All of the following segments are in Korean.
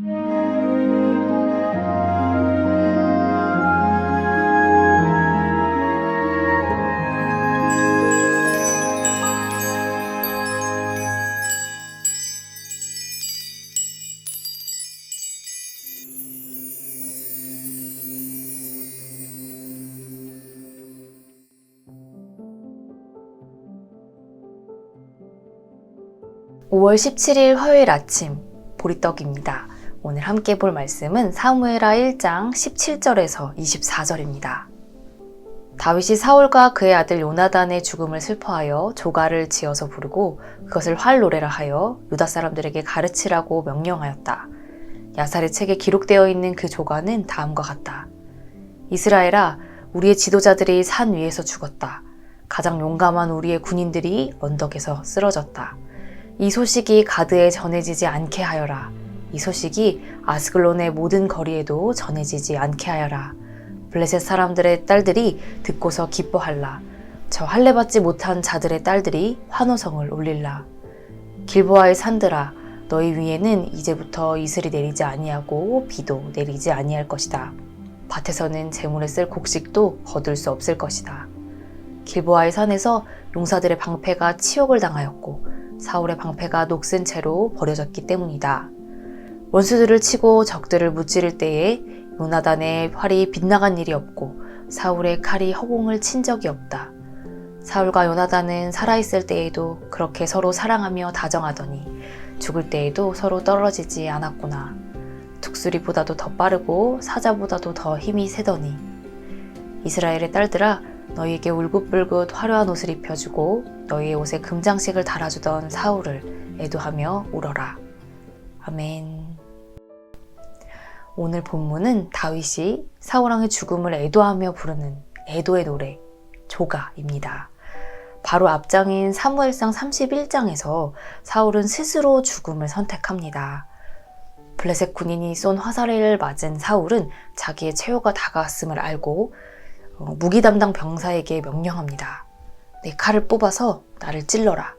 (5월 17일) 화요일 아침, 보리떡입니다. 오늘 함께 볼 말씀은 사무엘하 1장 17절에서 24절입니다. 다윗이 사울과 그의 아들 요나단의 죽음을 슬퍼하여 조가를 지어서 부르고 그것을 활노래라 하여 유다 사람들에게 가르치라고 명령하였다. 야살의 책에 기록되어 있는 그 조가는 다음과 같다. 이스라엘아, 우리의 지도자들이 산 위에서 죽었다. 가장 용감한 우리의 군인들이 언덕에서 쓰러졌다. 이 소식이 가드에 전해지지 않게 하여라. 이 소식이 아스글론의 모든 거리에도 전해지지 않게 하여라. 블레셋 사람들의 딸들이 듣고서 기뻐할라. 저 할례받지 못한 자들의 딸들이 환호성을 울릴라. 길보아의 산들아, 너희 위에는 이제부터 이슬이 내리지 아니하고 비도 내리지 아니할 것이다. 밭에서는 재물에 쓸 곡식도 거둘 수 없을 것이다. 길보아의 산에서 용사들의 방패가 치욕을 당하였고 사울의 방패가 녹슨 채로 버려졌기 때문이다. 원수들을 치고 적들을 무찌를 때에 요나단의 활이 빗나간 일이 없고 사울의 칼이 허공을 친 적이 없다. 사울과 요나단은 살아있을 때에도 그렇게 서로 사랑하며 다정하더니 죽을 때에도 서로 떨어지지 않았구나. 독수리보다도 더 빠르고 사자보다도 더 힘이 세더니 이스라엘의 딸들아, 너희에게 울긋불긋 화려한 옷을 입혀주고 너희의 옷에 금장식을 달아주던 사울을 애도하며 울어라. 아멘. 오늘 본문은 다윗이 사울왕의 죽음을 애도하며 부르는 애도의 노래 조가입니다. 바로 앞장인 사무엘상 31장에서 사울은 스스로 죽음을 선택합니다. 블레셋 군인이 쏜 화살을 맞은 사울은 자기의 최후가 다가왔음을 알고 무기 담당 병사에게 명령합니다. 내 칼을 뽑아서 나를 찔러라.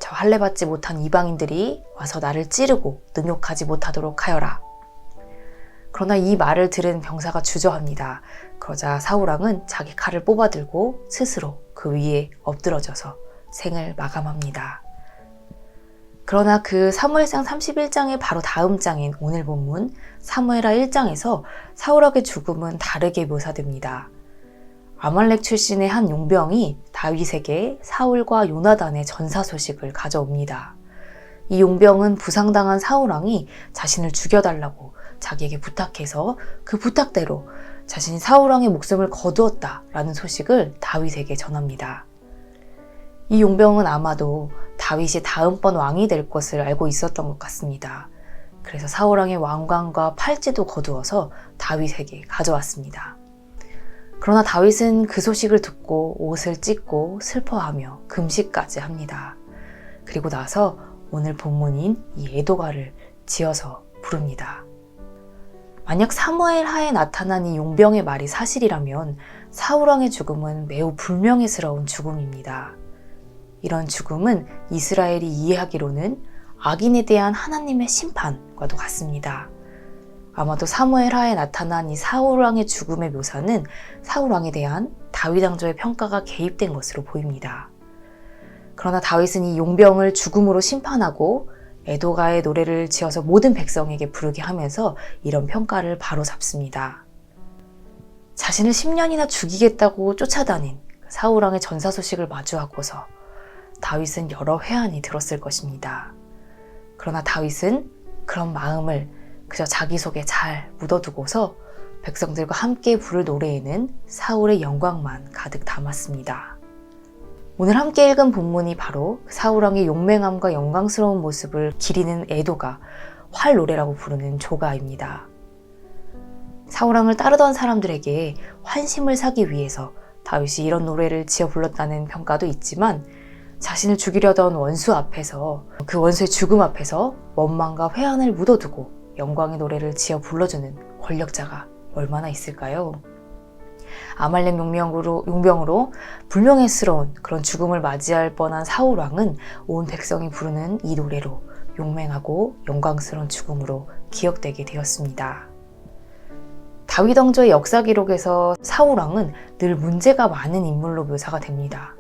저 할례받지 못한 이방인들이 와서 나를 찌르고 능욕하지 못하도록 하여라. 그러나 이 말을 들은 병사가 주저합니다. 그러자 사울왕은 자기 칼을 뽑아들고 스스로 그 위에 엎드러져서 생을 마감합니다. 그러나 그 사무엘상 31장의 바로 다음 장인 오늘 본문 사무엘하 1장에서 사울왕의 죽음은 다르게 묘사됩니다. 아말렉 출신의 한 용병이 다윗에게 사울과 요나단의 전사 소식을 가져옵니다. 이 용병은 부상당한 사울왕이 자신을 죽여달라고 자기에게 부탁해서 그 부탁대로 자신이 사울왕의 목숨을 거두었다라는 소식을 다윗에게 전합니다. 이 용병은 아마도 다윗이 다음번 왕이 될 것을 알고 있었던 것 같습니다. 그래서 사울왕의 왕관과 팔찌도 거두어서 다윗에게 가져왔습니다. 그러나 다윗은 그 소식을 듣고 옷을 찢고 슬퍼하며 금식까지 합니다. 그리고 나서 오늘 본문인 이 애도가를 지어서 부릅니다. 만약 사무엘하에 나타난 이 용병의 말이 사실이라면 사울왕의 죽음은 매우 불명예스러운 죽음입니다. 이런 죽음은 이스라엘이 이해하기로는 악인에 대한 하나님의 심판과도 같습니다. 아마도 사무엘하에 나타난 이 사울왕의 죽음의 묘사는 사울왕에 대한 다윗 왕조의 평가가 개입된 것으로 보입니다. 그러나 다윗은 이 용병을 죽음으로 심판하고 애도가의 노래를 지어서 모든 백성에게 부르게 하면서 이런 평가를 바로잡습니다. 자신을 10년이나 죽이겠다고 쫓아다닌 사울왕의 전사 소식을 마주하고서 다윗은 여러 회한이 들었을 것입니다. 그러나 다윗은 그런 마음을 그저 자기 속에 잘 묻어두고서 백성들과 함께 부를 노래에는 사울의 영광만 가득 담았습니다. 오늘 함께 읽은 본문이 바로 사울왕의 용맹함과 영광스러운 모습을 기리는 애도가 활노래라고 부르는 조가입니다. 사울왕을 따르던 사람들에게 환심을 사기 위해서 다윗이 이런 노래를 지어 불렀다는 평가도 있지만 자신을 죽이려던 원수 앞에서 그 원수의 죽음 앞에서 원망과 회한을 묻어두고 영광의 노래를 지어 불러주는 권력자가 얼마나 있을까요? 아말렉 용병으로 불명예스러운 그런 죽음을 맞이할 뻔한 사울왕은 온 백성이 부르는 이 노래로 용맹하고 영광스러운 죽음으로 기억되게 되었습니다. 다윗 왕조의 역사 기록에서 사울 왕은 늘 문제가 많은 인물로 묘사가 됩니다.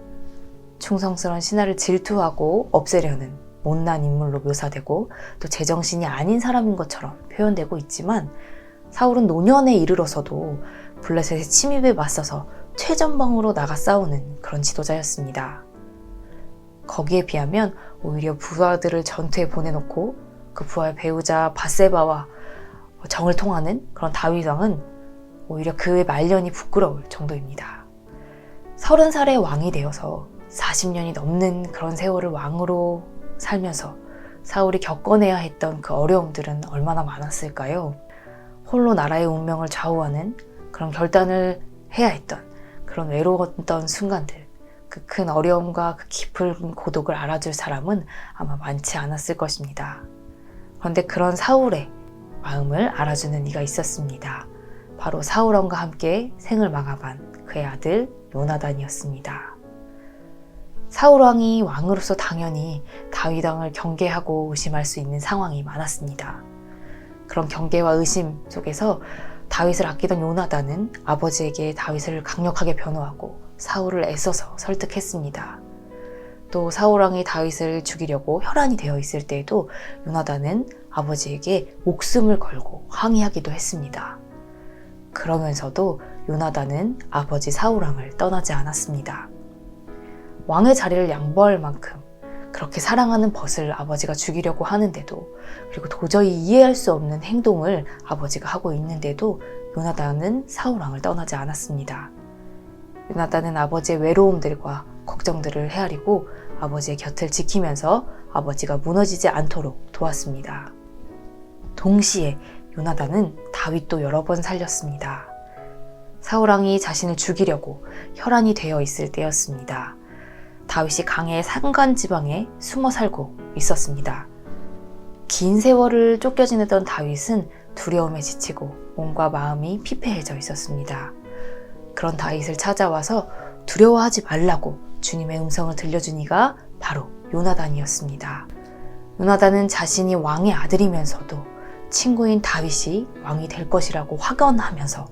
충성스러운 신하를 질투하고 없애려는 못난 인물로 묘사되고 또 제정신이 아닌 사람인 것처럼 표현되고 있지만 사울은 노년에 이르러서도 블레셋의 침입에 맞서서 최전방으로 나가 싸우는 그런 지도자였습니다. 거기에 비하면 오히려 부하들을 전투에 보내놓고 그 부하의 배우자 밧세바와 정을 통하는 그런 다윗 왕은 오히려 그의 말년이 부끄러울 정도입니다. 30살의 왕이 되어서 40년이 넘는 그런 세월을 왕으로 살면서 사울이 겪어내야 했던 그 어려움들은 얼마나 많았을까요? 홀로 나라의 운명을 좌우하는 그런 결단을 해야 했던 그런 외로웠던 순간들, 그 큰 어려움과 그 깊은 고독을 알아줄 사람은 아마 많지 않았을 것입니다. 그런데 그런 사울의 마음을 알아주는 이가 있었습니다. 바로 사울 왕과 함께 생을 마감한 그의 아들 요나단이었습니다. 사울 왕이 왕으로서 당연히 다윗 왕을 경계하고 의심할 수 있는 상황이 많았습니다. 그런 경계와 의심 속에서 다윗을 아끼던 요나단은 아버지에게 다윗을 강력하게 변호하고 사울을 애써서 설득했습니다. 또 사울 왕이 다윗을 죽이려고 혈안이 되어 있을 때에도 요나단은 아버지에게 목숨을 걸고 항의하기도 했습니다. 그러면서도 요나단은 아버지 사울 왕을 떠나지 않았습니다. 왕의 자리를 양보할 만큼 그렇게 사랑하는 벗을 아버지가 죽이려고 하는데도, 그리고 도저히 이해할 수 없는 행동을 아버지가 하고 있는데도 요나단은 사울 왕을 떠나지 않았습니다. 요나단은 아버지의 외로움들과 걱정들을 헤아리고 아버지의 곁을 지키면서 아버지가 무너지지 않도록 도왔습니다. 동시에 요나단은 다윗도 여러 번 살렸습니다. 사울 왕이 자신을 죽이려고 혈안이 되어 있을 때였습니다. 다윗이 강의 산간 지방에 숨어 살고 있었습니다. 긴 세월을 쫓겨 지내던 다윗은 두려움에 지치고 몸과 마음이 피폐해져 있었습니다. 그런 다윗을 찾아와서 두려워하지 말라고 주님의 음성을 들려준 이가 바로 요나단이었습니다. 요나단은 자신이 왕의 아들이면서도 친구인 다윗이 왕이 될 것이라고 확언하면서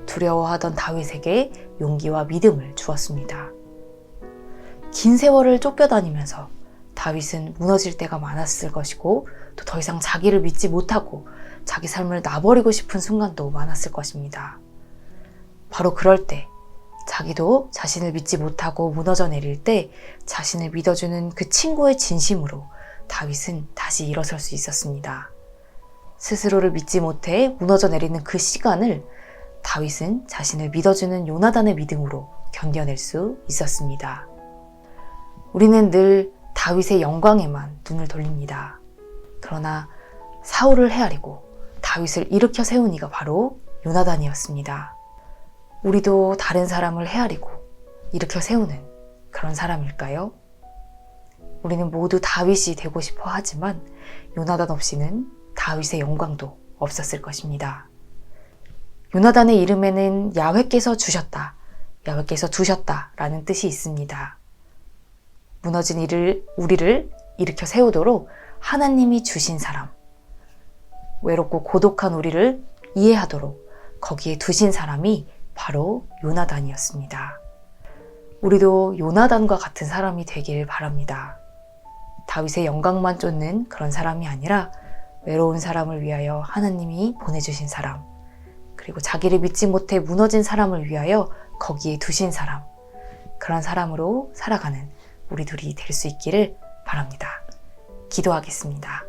두려워하던 다윗에게 용기와 믿음을 주었습니다. 긴 세월을 쫓겨다니면서 다윗은 무너질 때가 많았을 것이고 또 더 이상 자기를 믿지 못하고 자기 삶을 놔버리고 싶은 순간도 많았을 것입니다. 바로 그럴 때 자기도 자신을 믿지 못하고 무너져 내릴 때 자신을 믿어주는 그 친구의 진심으로 다윗은 다시 일어설 수 있었습니다. 스스로를 믿지 못해 무너져 내리는 그 시간을 다윗은 자신을 믿어주는 요나단의 믿음으로 견뎌낼 수 있었습니다. 우리는 늘 다윗의 영광에만 눈을 돌립니다. 그러나 사울을 헤아리고 다윗을 일으켜 세운 이가 바로 요나단이었습니다. 우리도 다른 사람을 헤아리고 일으켜 세우는 그런 사람일까요? 우리는 모두 다윗이 되고 싶어 하지만 요나단 없이는 다윗의 영광도 없었을 것입니다. 요나단의 이름에는 야훼께서 주셨다, 야훼께서 두셨다 라는 뜻이 있습니다. 무너진 우리를 일으켜 세우도록 하나님이 주신 사람, 외롭고 고독한 우리를 이해하도록 거기에 두신 사람이 바로 요나단이었습니다. 우리도 요나단과 같은 사람이 되길 바랍니다. 다윗의 영광만 쫓는 그런 사람이 아니라 외로운 사람을 위하여 하나님이 보내주신 사람, 그리고 자기를 믿지 못해 무너진 사람을 위하여 거기에 두신 사람, 그런 사람으로 살아가는 우리들이 될 수 있기를 바랍니다. 기도하겠습니다.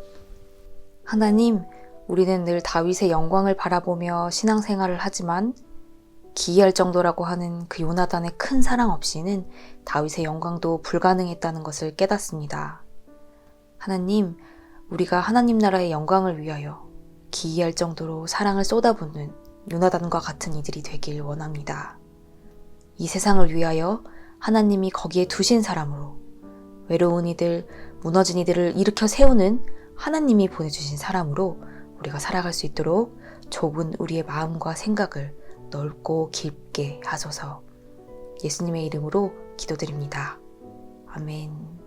하나님, 우리는 늘 다윗의 영광을 바라보며 신앙생활을 하지만 기이할 정도라고 하는 그 요나단의 큰 사랑 없이는 다윗의 영광도 불가능했다는 것을 깨닫습니다. 하나님, 우리가 하나님 나라의 영광을 위하여 기이할 정도로 사랑을 쏟아붓는 요나단과 같은 이들이 되길 원합니다. 이 세상을 위하여 하나님이 거기에 두신 사람으로 외로운 이들, 무너진 이들을 일으켜 세우는 하나님이 보내주신 사람으로 우리가 살아갈 수 있도록 좁은 우리의 마음과 생각을 넓고 깊게 하소서. 예수님의 이름으로 기도드립니다. 아멘.